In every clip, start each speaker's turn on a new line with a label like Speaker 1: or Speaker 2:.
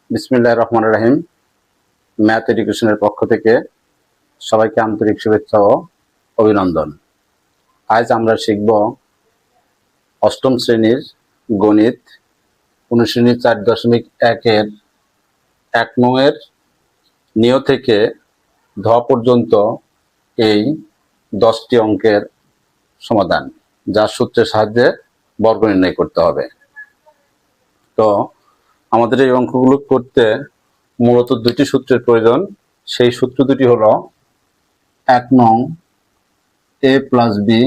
Speaker 1: বিসমিল্লাহির রহমানির রহিম। ম্যাথ এডুকেশনের পক্ষ থেকে সবাইকে আন্তরিক শুভেচ্ছা ও অভিনন্দন। আজ আমরা শিখব অষ্টম শ্রেণীর গণিত অনুশীলনী 4.1-এর 1 নং-এর নিয় থেকে ধ পর্যন্ত এই 10টি অঙ্কের সমাধান, যা সূত্রের সাহায্যে বর্গ নির্ণয় করতে হবে। তো আমাদের এই অঙ্কগুলো করতে মূলত দুটি সূত্রের প্রয়োজন। সেই সূত্র দুটি হলো 1 নং a plus B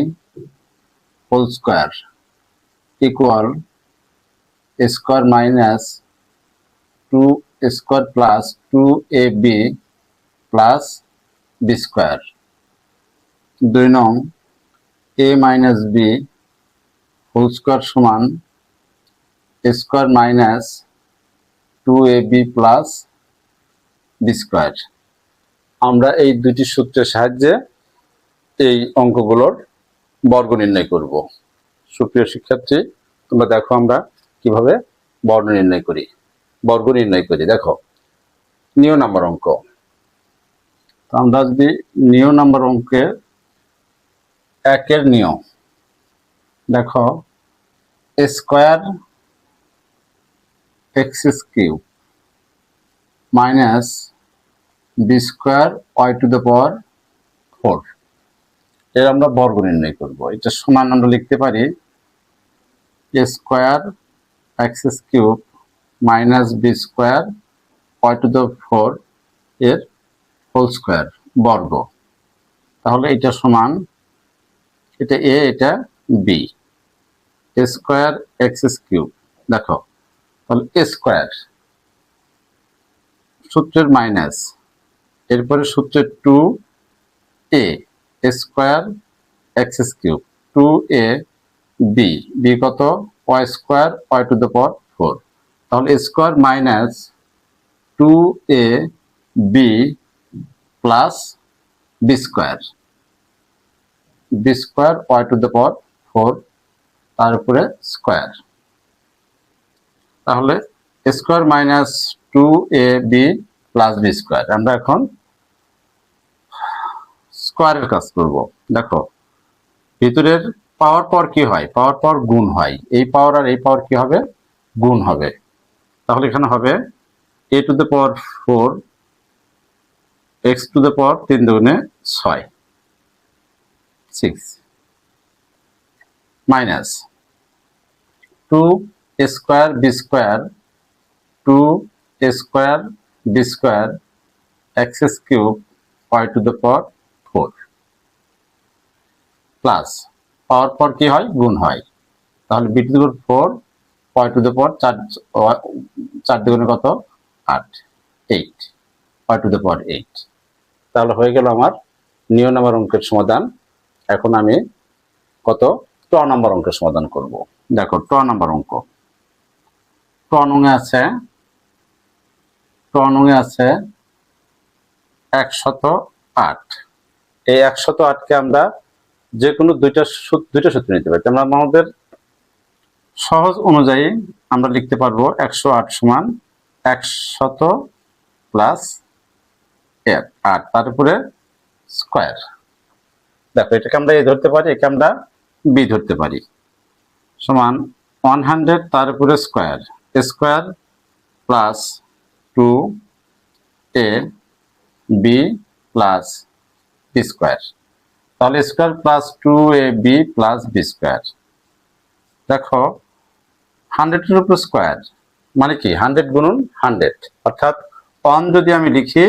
Speaker 1: whole square equal a square minus 2 square plus 2ab plus B square. 2 নং a minus B whole square সমান a square minus 2ab plus B square. আমরা এই দুটি সূত্রের সাহায্যে এই অঙ্কগুলোর বর্গ নির্ণয় করব। সুপ্রিয় শিক্ষার্থী, তোমরা দেখো আমরা কিভাবে বর্গ নির্ণয় করি। দেখো, নিয় নাম্বার অঙ্ক। তো আমরা যদি নিয় নাম্বার অঙ্কে 1-এর নিয়ম দেখো, a square x cube minus B square Y to the power 4, এর আমরা বর্গ নির্ণয় করব। এটা সমান আমরা লিখতে পারি a square x cube minus B square Y to the 4 এর হোল স্কোয়ার বর্গ। তাহলে এটা সমান, এটা এ, এটা B. a square x cube, দেখো তাহলে a স্কোয়ার সূত্রের মাইনাস, এরপরে সূত্রের 2a square x cube 2a B, B কত y square Y to the power 4। তাহলে a square minus 2a B plus B square, B square Y to the power 4, তার উপরে square. তাহলে square minus 2ab plus B square. আমরা এখন স্কোয়ারের কাজ করব। দেখো, ভিতরের পাওয়ার পর কি হয়? পাওয়ার পর গুণ হয়। এই পাওয়ার আর এই পাওয়ার কি হবে? গুণ হবে। তাহলে এখানে হবে a to the power 4 x to the power 3 দুগুণে 6 minus 2 square B square 2 square B square x cube y to the power 4 plus power পর কি হয়? গুণ হয়। তাহলে B to the power 4 y to the power 4 দুগুণে কত? 8 Y to the পাওয়ার 8। তাহলে হয়ে গেল আমার নিয় নাম্বার অঙ্কের সমাধান। এখন আমি কত ট নাম্বার অঙ্কের সমাধান করব। দেখো, ট নাম্বার অঙ্ক। ট নঙে আছে 108। এই 108কে আমরা যে কোনো দুইটা সূত্র নিতে পারি। আমরা আমাদের সহজ অনুযায়ী আমরা লিখতে পারবো 108 সমান 100 প্লাস 8, তার উপরে স্কোয়ার। দেখো, এটাকে আমরা এ ধরতে পারি, একে আমরা বি ধরতে পারি। সমান 100 তার উপরে square, square plus 2a B plus B square. তাহলে square plus 2ab plus B square. দেখো, 100-এর উপর স্কোয়ার মানে কি? 100 গুণন 100, অর্থাৎ 1 যদি আমি লিখি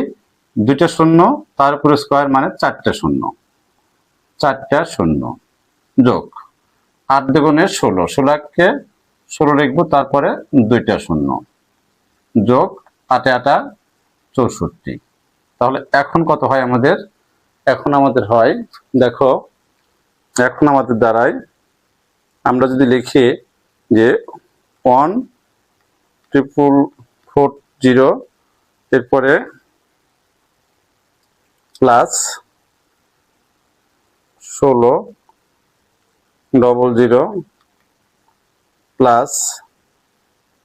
Speaker 1: 2টা শূন্য, তার উপরে স্কোয়ার মানে 4টা শূন্য, 4টা শূন্য যোগ 8 দুগুণে 16, 16কে 16 লিখবো, তারপরে 2টা শূন্য যোগ 8 8 64। তাহলে এখন কত হয় আমাদের? এখন আমাদের হয়, দেখো, এখন আমাদের দ্বারাই আমরা যদি লিখি যে 1,440, এরপরে প্লাস 1600 প্লাস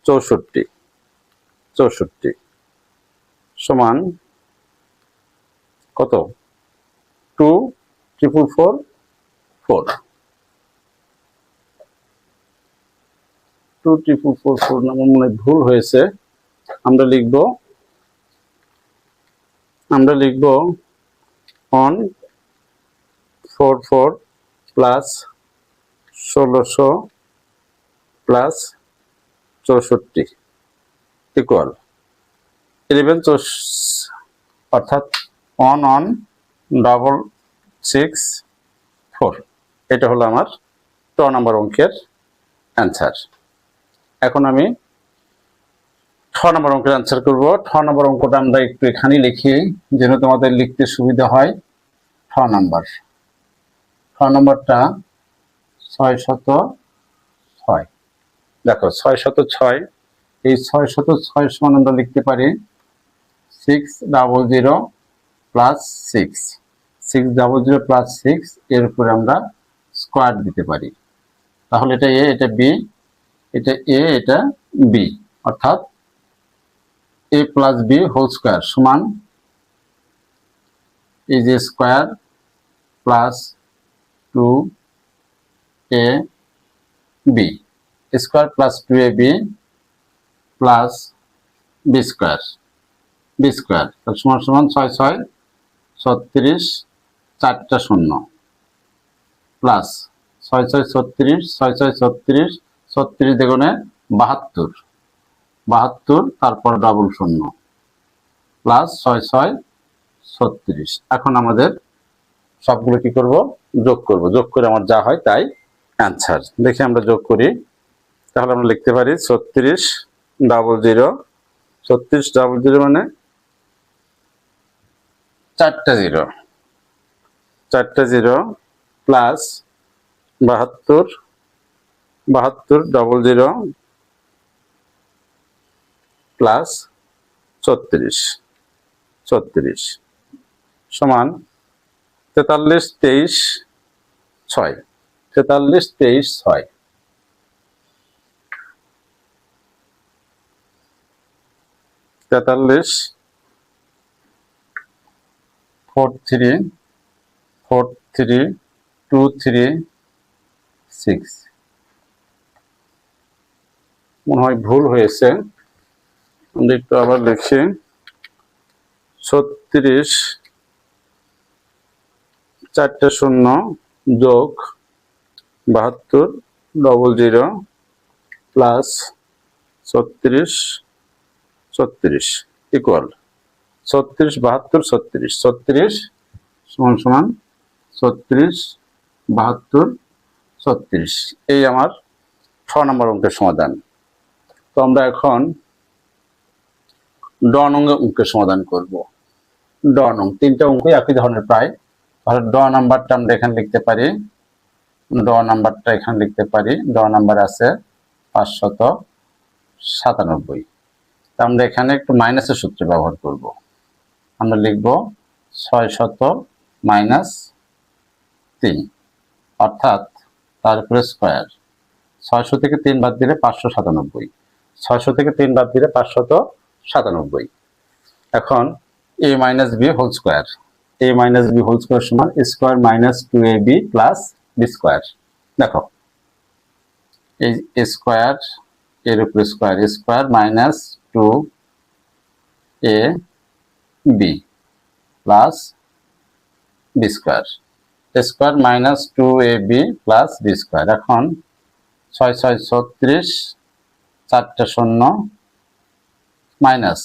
Speaker 1: 64, 64 সমান কত 2,444 2,444 নাম্বার মনে ভুল হয়েছে আমরা লিখব 144 প্লাস 1600 প্লাস 64 ইকুয়াল 11 অর্থাৎ 11664 এটা হলো আমার 2 নম্বর অঙ্কের অ্যান্সার। এখন আমি 6 নম্বর অঙ্কের অ্যান্সার করব। 6 নম্বর অঙ্কটা আমরা একটু এখানে লিখি যেন তোমাদের লিখতে সুবিধা হয়। 6 নম্বরটা 606। দেখো 606 এই 606 সমান আমরা লিখতে পারি 600 প্লাস 600 প্লাস 6 এর উপরে আমরা স্কোয়ার দিতে পারি। তাহলে এটা এ, এটা বি, এটা এ, এটা বি, অর্থাৎ এ প্লাস বি হোল স্কোয়ার সমান এই যে square plus 2 A B square plus 2 A B plus B square সমান সমান 6 6 36 4টা 0 প্লাস 6 6 36 6 6 36 36 দ্বিগুণে 72 তারপর ডাবল 0 প্লাস 6 6 36। এখন আমাদের সবগুলো কি করব যোগ করে আমার যা হয় তাই অ্যান্সার। দেখি আমরা যোগ করি। তাহলে আমরা লিখতে পারি 36 00 মানে 4টা 0 প্লাস 72 00 প্লাস 36 সমান 43 23 6 43 23 6 43 43 43 23 6 মনে হয় ভুল হয়েছে আমরা একটু আবার লিখি 36 4টা 0 যোগ 72 00 প্লাস 36 ইকুয়াল 36 72 36 সমান সমান 36 72 36। এই আমার 6 নম্বর অঙ্কের সমাধান। তো আমরা এখন ড নং অঙ্কের সমাধান করব। ড নং 3টা অঙ্কই একই ধরনের প্রায়। তাহলে ড নাম্বারটা আমরা এখানে লিখতে পারি ড নাম্বার আছে 597। আমরা এখানে একটু মাইনাসের সূত্র ব্যবহার করব। আমরা লিখব 600 মাইনাস 3 অর্থাৎ তার উপরে স্কোয়ার 600 থেকে 3 বাদ দিলে 597 600 থেকে 3 বাদ দিলে 597। এখন a minus B whole square সমান square minus 2ab plus B square. দেখো এই স্কোয়ার এর উপরে square minus 2ab plus B square minus 2ab plus B square. এখন 6 6 36 4টা 0 মাইনাস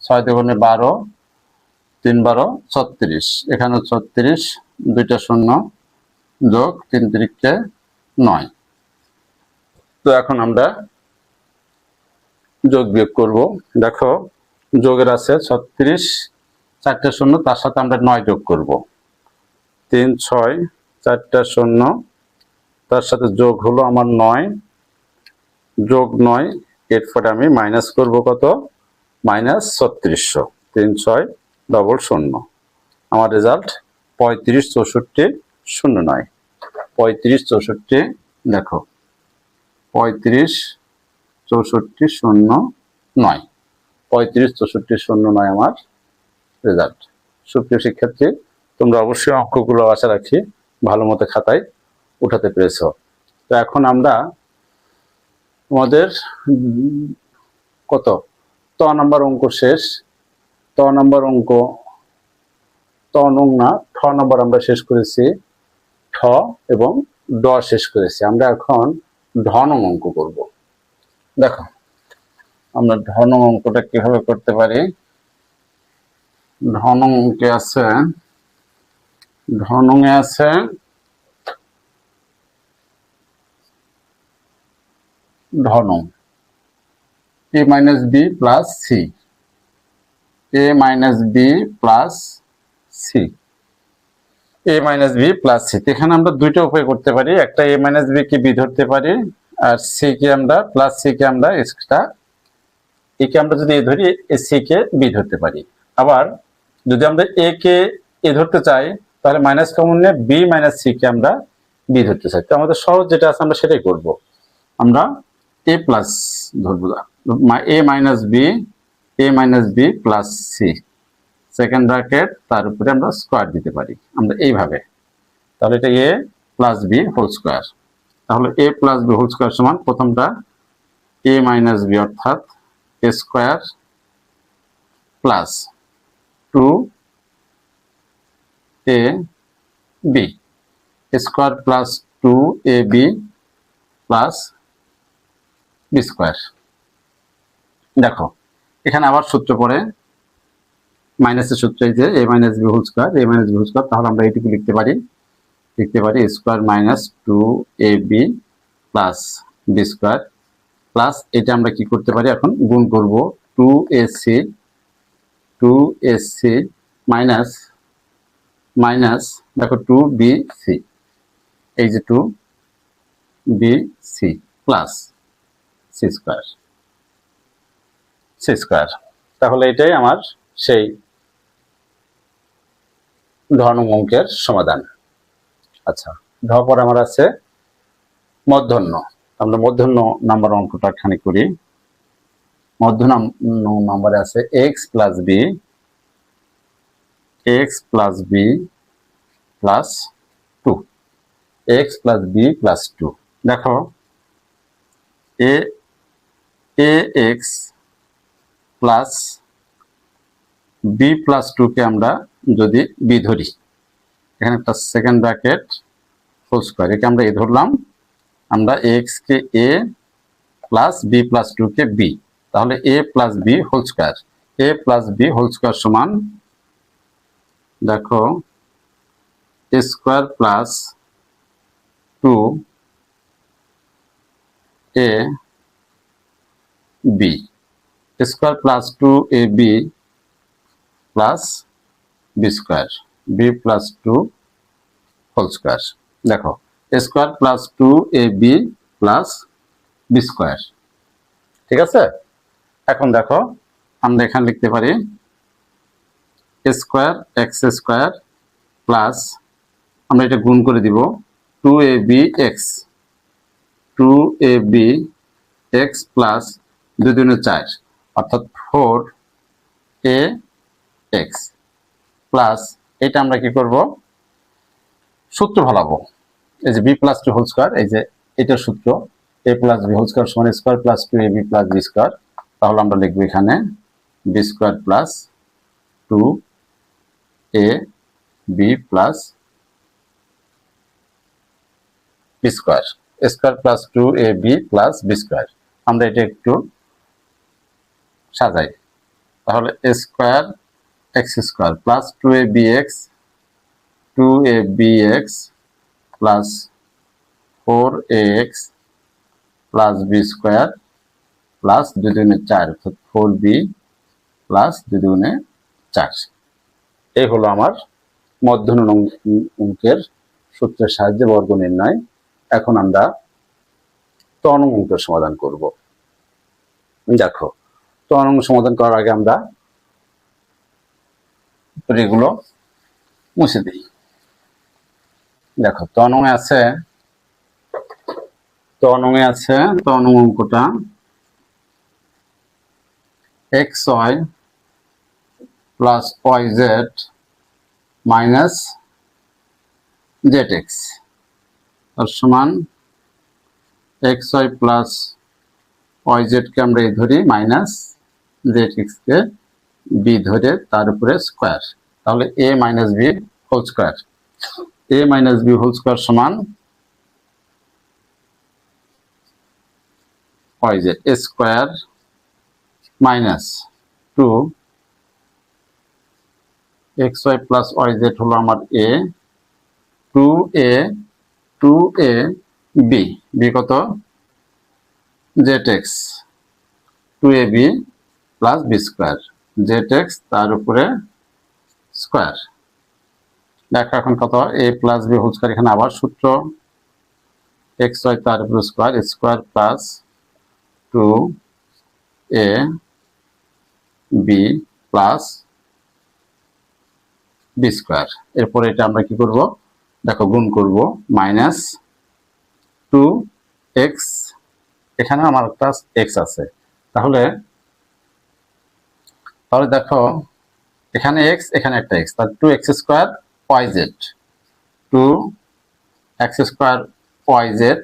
Speaker 1: 6 দুগুণে 12 3 12 36 এখানে 36 2টা 0 যোগ 3 3 9। তো এখন আমরা যোগ বিয়োগ করব। দেখো যোগের আছে 36 4টা 0 তার সাথে আমরা 9 যোগ করব 3 6 4টা 0 তার সাথে যোগ হলো আমার 9 যোগ 9 এরপরে আমি মাইনাস করব কত মাইনাস 3600 3 6 0 আমার রেজাল্ট 35 64 09 35 64 দেখো 35 64 09 35, 64, 09 আমার রেজাল্ট। সুপ্রিয় শিক্ষার্থী, তোমরা অবশ্যই অঙ্কগুলো আশা রাখি ভালো মতো খাতায় উঠাতে পেরেছ। তো এখন আমরা তোমাদের কত ত নাম্বার অঙ্ক শেষ। ত নাম্বার অঙ্ক, ত নং না, ঠ নাম্বার আমরা শেষ করেছি, ঠ এবং ড শেষ করেছি। আমরা এখন ঢ নং অঙ্ক করব। দেখো আমরা ঢ নং অঙ্কটা কিভাবে করতে পারি। ঢ নং অঙ্কে আছে, ঢ নং এ আছে ঢ নং a minus B plus C, a minus B plus C, a minus B plus C. এখানে আমরা দুইটা উপায় করতে পারি, একটা a মাইনাস বি কে বি ধরতে পারি, আর সি কে আমরা প্লাস সি কে আমরা এক্সট্রা এ কে আমরা যদি এ ধরি, এ সি কে বি ধরতে পারি। আবার যদি আমরা এ কে এ ধরতে চাই তাহলে মাইনাস কমন নিয়ে বি মাইনাস সি কে আমরা বি ধরতে চাই। তো আমাদের সহজ যেটা আছে আমরা সেটাই করব। আমরা এ প্লাস ধরবো, A minus B plus C, second bracket, তার উপরে আমরা স্কোয়ার দিতে পারি আমরা এইভাবে। তাহলে এটা A plus B whole square. তাহলে A plus B whole square সমান প্রথমটা এ মাইনাস বি অর্থাৎ A square plus 2 A B, square plus 2 ab plus B square. দেখো এখানে আবার সূত্র পড়ে মাইনাসের সূত্র, এই যে A minus B whole square, A minus B whole square. তাহলে আমরা এইটুকু লিখতে পারি square minus 2ab plus B square plus এটা আমরা কি করতে পারি এখন গুণ করব 2ac মাইনাস মাইনাস দেখো 2bc, এই যে 2bc প্লাস সি স্কোয়ার। তাহলে এটাই আমার সেই ঢ নং অঙ্কের সমাধান। আচ্ছা, ঢ পর আমার আছে মধ্যাহ্ন। আমরা মধ্যাহ্ন নাম্বার অঙ্কটা খানি করি। মধ্যাহ্ন নাম্বারে আছে X plus B plus 2, X plus B plus 2। দেখো এ এক্স প্লাস বি প্লাস 2 কে আমরা যদি বি ধরি, এখানে একটা সেকেন্ড ব্র্যাকেট হোল স্কোয়ার, একে আমরা এ ধরলাম, আমরা এক্স কে এ প্লাস বি প্লাস 2 কে বি। তাহলে A plus B whole square, A plus B whole square সমান দেখো A square plus 2 A B, square plus 2ab plus B square, B plus 2 whole square. দেখো square plus 2ab plus B square. ঠিক আছে, এখন দেখো আমরা এখানে লিখতে পারি স্কোয়ার এক্স স্কোয়ার প্লাস, আমরা এটা গুণ করে দিব 2ab x প্লাস 2 2 4 অর্থাৎ 4ax প্লাস এটা আমরা কি করব সূত্র ফলাবো, এই যে বি প্লাস 2 হোল স্কোয়ার, এই যে এটার সূত্র a plus B whole square সমান square plus 2ab plus B square. তাহলে আমরা লিখবো এখানে B square plus 2ab plus B square, square plus 2ab plus B square. আমরা এটা একটু সাজাই, তাহলে square x square plus 2abx plus 4ax plus B square plus 2 2 4 অর্থাৎ 4b প্লাস 2 2 4। এই হলো আমার মধ্যাহ্ন অঙ্কের সূত্রের সাহায্যে বর্গ নির্ণয়। এখন আমরা ত নং অঙ্কের সমাধান করব। দেখো ত নং সমাধান করার আগে আমরা এগুলো মুছে দিই। দেখো ত নং আছে, ত নং অঙ্কটা x y plus y z minus z x আর সমান এক্স ওয়াই প্লাস ওয়াই জেডকে আমরা এই ধরি মাইনাস জেড এক্সকে বি ধরে তার উপরে স্কোয়ার, তাহলে A minus B whole square, A minus B whole square সমান y z A square minus two x y plus y z হলো আমার A, two A B, B কত z x, two A B plus B square, z x তার উপরে square. দেখো এখন কত A plus B whole square, এখানে আবার সূত্র এক্স ওয়াই তার উপরে square, square plus two A B plus B square. এরপরে এটা আমরা কি করব দেখো গুণ করব, মাইনাস টু এক্স, এখানে আমার একটা এক্স আছে, তাহলে দেখো এখানে এক্স এখানে একটা এক্স, তাহলে two x square y z, two x square y z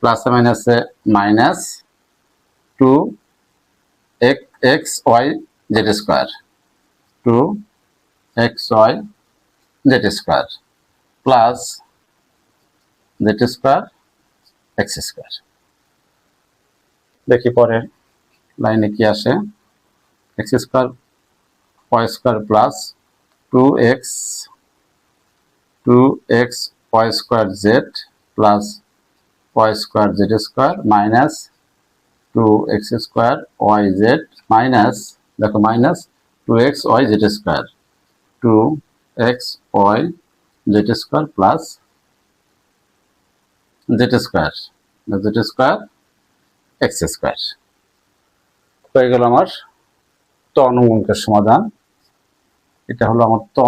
Speaker 1: plus মাইনাসে minus two x y z square, two x y z square plus z square x square. দেখি পরের লাইনে কি আসে, x square y square plus two x y square z plus y square z square minus two x square y z minus, দেখো minus two x y z square, two x y z square plus z square x square. হয়ে গেল আমার ত নং অঙ্কের সমাধান। এটা হলো আমার ত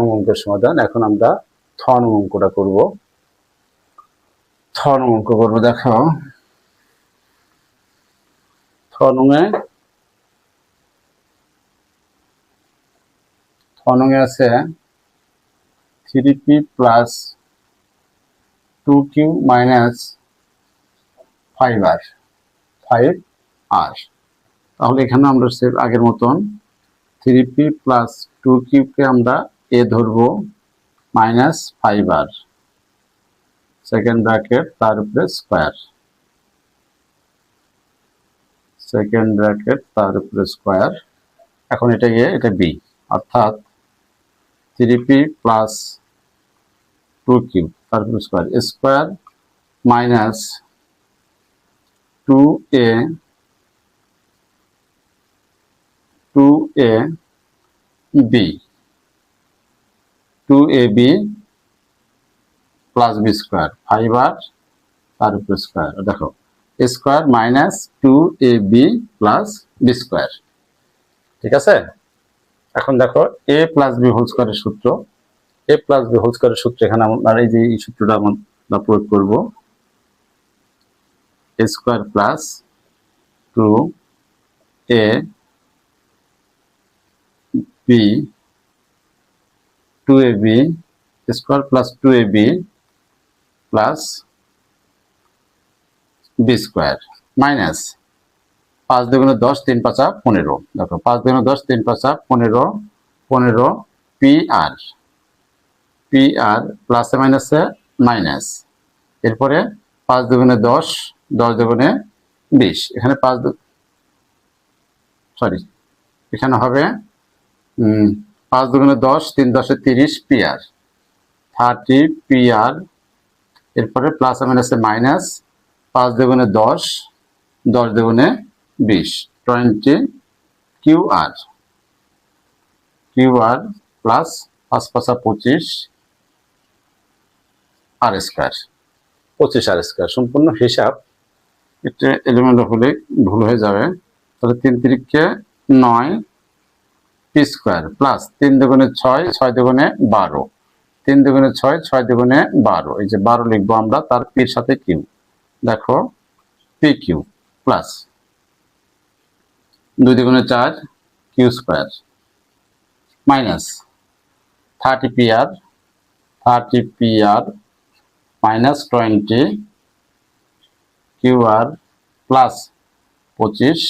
Speaker 1: নং অঙ্কের সমাধান। এখন আমরা থ নং অঙ্কটা করব। থ নং অঙ্ক করবো, দেখো থ নঙে আছে 3p plus 2q minus 5r, তাহলে এখানে আমরা আগের মতন 3p প্লাস 2q কে আমরা এ ধরবো মাইনাস 5r, সেকেন্ড ব্র্যাকেট তার উপরে স্কোয়ার, সেকেন্ড ব্র্যাকেট তার উপরে স্কোয়ার। এখন এটা এ এটা বি, অর্থাৎ 3p প্লাস 2q তার উপরে square, square minus 2a B, 2ab plus B square, 5r তার উপরে স্কোয়ার, দেখো square minus 2ab plus B square. ঠিক আছে, এখন দেখো এ প্লাস বি হোল স্কোয়ারের সূত্র, এ প্লাস বি হোল স্কোয়ারের সূত্র এখানে আমরা এই যে এই সূত্রটা আমরা প্রয়োগ করব, A square plus 2a B 2ab square plus 2ab plus B square minus 5 দুগুণে 10 3 5 15, দেখো 5 দুগুণে 10 3 5 15 পি আর প্লাসে মাইনাসে মাইনাস, এরপরে 5 দুগুণে 10 10 দুগুণে 20, এখানে এখানে হবে 5 দুগুণে 10 3 10 30 পি আর 30 পি আর, এরপরে প্লাস মাইনাসে মাইনাস 5 দুগুণে 10 10 দুগুণে 20 20 কিউ আর প্লাস 5 5 25 আর স্কোয়ার, 25 আর স্কোয়ার। সম্পূর্ণ হিসাব এটা এলিমেন্ট হলে ভুল হয়ে যাবে, তাহলে 3 3 9 পি স্কোয়ার প্লাস 3 দুগুণে 6 6 দুগুণে 12, 3 দুগুণে 6 6 দুগুণে 12, এই যে 12 লিখবো আমরা, তার পির সাথে কিউ, দেখো পি কিউ প্লাস 2 দুগুণে 4 q square minus 30 pr minus 20 q r plus 25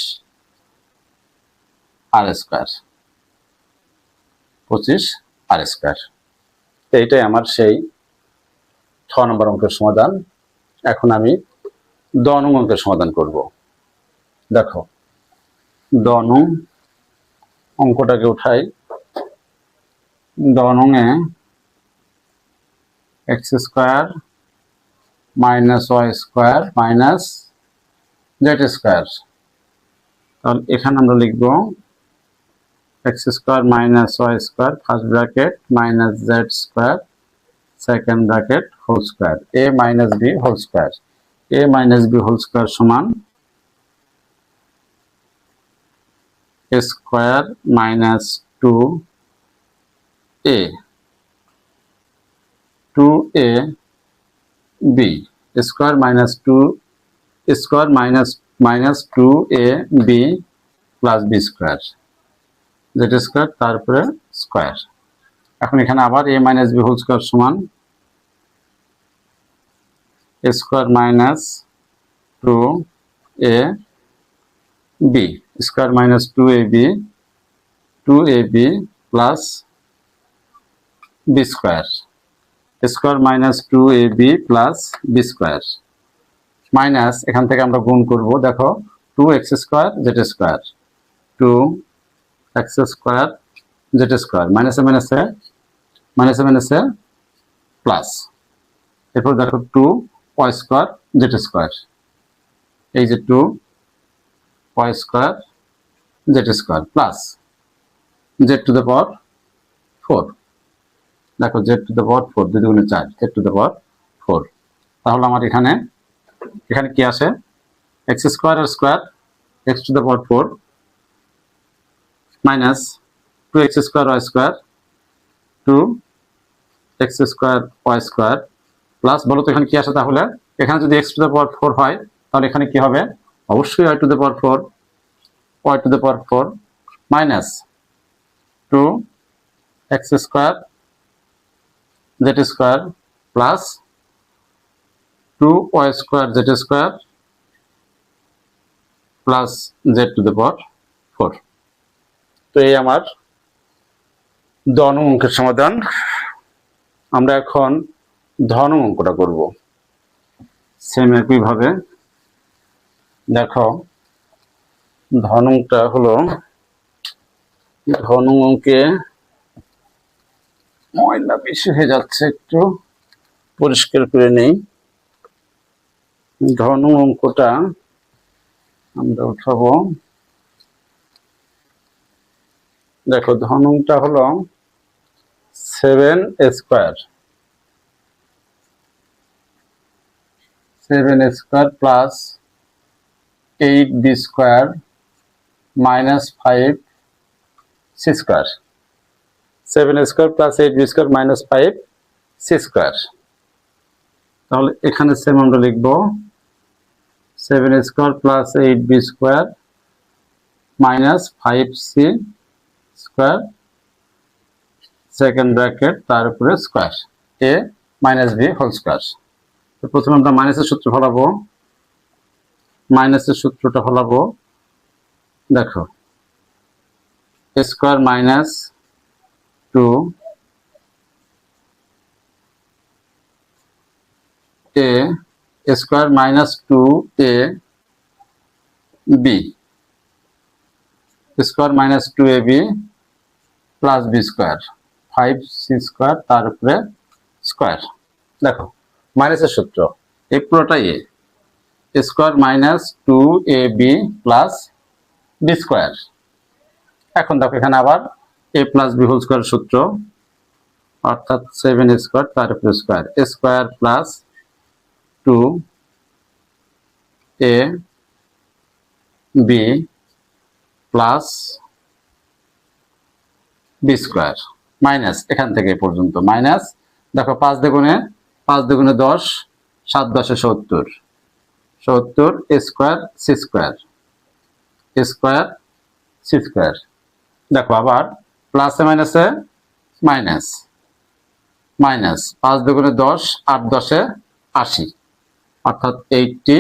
Speaker 1: r square 25 r square. তো এইটাই আমার সেই 6 নম্বর অঙ্কের সমাধান। এখন আমি 10 নং অঙ্কের সমাধান করব। দেখো 10 নং অঙ্কটাকে উঠাই। 10 নং এ x square minus y square minus z square. তাহলে এখানে আমরা লিখব x square minus y square first bracket minus z square second bracket whole square A minus B whole square. A minus B whole square সমান a square minus 2a 2ab square minus 2 square minus 2ab plus B square Z square তারপরে square. এখন এখানে আবার a minus B whole square সমান a square minus 2ab square minus 2ab plus B square square minus 2ab plus B square minus এখান থেকে আমরা গুণ করব। দেখো 2x square Z square 2x square Z square মাইনাসে মাইনাসে প্লাস এরপর দেখো 2y স্কয়ার জেড স্কয়ার এই যে 2y square Z square plus Z two the power 4। দেখো জেড টু দ্য পাওয়ার 4 2 দুগুণে 4 জেড টু দ্য পাওয়ার 4। তাহলে আমার এখানে কি আসে x স্কয়ার আর square x to the power 4 minus 2x square y square 2x square y square plus বলো তো এখানে কি আসে। তাহলে এখানে যদি x টু দ্য পাওয়ার 4 হয় তাহলে এখানে কি হবে অবশ্যই y two the power 4 y two the power 4 minus 2x square z square plus 2y square z square plus z two the power 4। তো এই আমার 10 নং অঙ্কের সমাধান। আমরা এখন 10 নং অঙ্কটা করব সেম একই ভাবে। দেখো 10 নংটা হলো 10 নং অঙ্কে ময়লা বেশি হয়ে যাচ্ছে একটু পরিষ্কার করে নেই। 10 নং অঙ্কটা আমরা উঠাবো। দেখো 10 নংটা হলো 7 square plus 8b square minus 5c square 7 square plus 8b square minus 5c square. তাহলে এখানে সেম আমরা লিখব 7 square plus 8b square minus 5c square second bracket তার উপরে square a minus b whole square. তো প্রথমে আমরা মাইনাসের সূত্র ফলাবো। মাইনাসের সূত্রটা ফলাবো। দেখো a square minus 2 a square minus 2a b square minus 2ab plus b square 5c square তার উপরে স্কয়ার। দেখো মাইনাসের সূত্র এই পুরোটাই a square minus 2ab plus b square. এখন দেখো এখানে আবার a plus b whole square সূত্র অর্থাৎ 7 স্কয়ার তার উপরে square a square plus 2ab plus b square minus এখান থেকে পর্যন্ত মাইনাস। দেখো 5 দুগুণে 10 7 10 70 a square c square a square C square. দেখো আবার প্লাসে মাইনাসে মাইনাস, মাইনাস 5 দুগুণে 10, 8 10 80, অর্থাৎ 80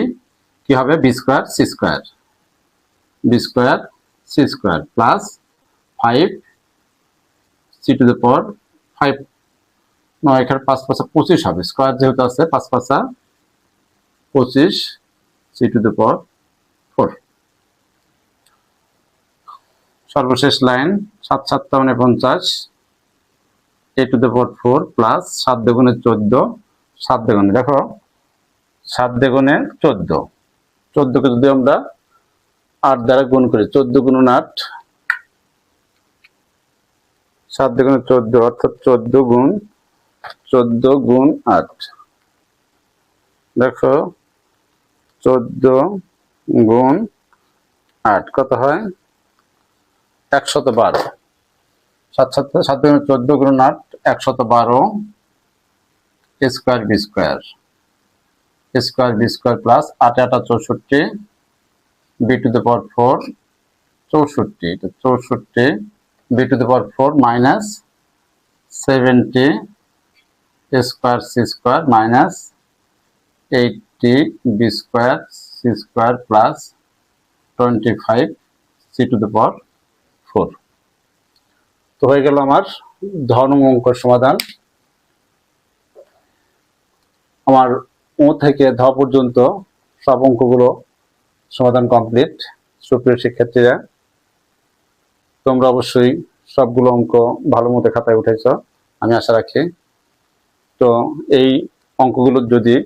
Speaker 1: কি হবে B square C square, B square C square plus 5 C to the power 5, নয় এখানে 5 5 25 হবে, স্কোয়ার যেহেতু আছে 5 5 25 সি টু দ্য পাওয়ার 4। সর্বশেষ line 7 7 50 A two the power 4 plus 7 দুগুণে 14, 7 দুগুণে দেখো 7 দুগুণে 14, 14 কে যদি আমরা 8 দ্বারা গুণ করি 14 গুণন 8, 7 দুগুণে 14 অর্থাৎ 14 গুণ 8, দেখো 14 গুণ 8 কত হয় 112। 7 7 দুগুণে 14 গুণ 8 112 square B square, square B square plus 8 8 64 B to the power 4 64, এটা 64 B to the power 4 minus 70 square C square minus 80 B square C square plus 25 C to the power 4। তো হয়ে গেল আমার ধর্ম অঙ্কের সমাধান। আমার ও থেকে ধ পর্যন্ত সব অঙ্কগুলো সমাধান কমপ্লিট। সুপ্রিয় শিক্ষার্থীরা, তোমরা অবশ্যই সবগুলো অঙ্ক ভালো মতো খাতায় উঠেছ আমি আশা রাখি। তো এই অঙ্কগুলো যদি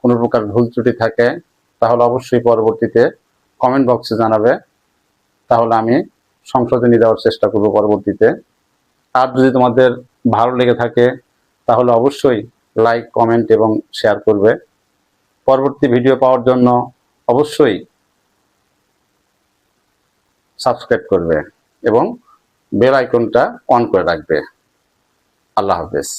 Speaker 1: কোনো প্রকার ভুল ত্রুটি থাকে তাহলে অবশ্যই পরবর্তীতে কমেন্ট বক্সে জানাবে, তাহলে আমি সংশোধনী দেওয়ার চেষ্টা করব পরবর্তীতে। আর যদি তোমাদের ভালো লেগে থাকে তাহলে অবশ্যই লাইক কমেন্ট এবং শেয়ার করবে। পরবর্তী ভিডিও পাওয়ার জন্য অবশ্যই সাবস্ক্রাইব করবে এবং বেল আইকনটা অন করে রাখবে। আল্লাহ হাফেজ।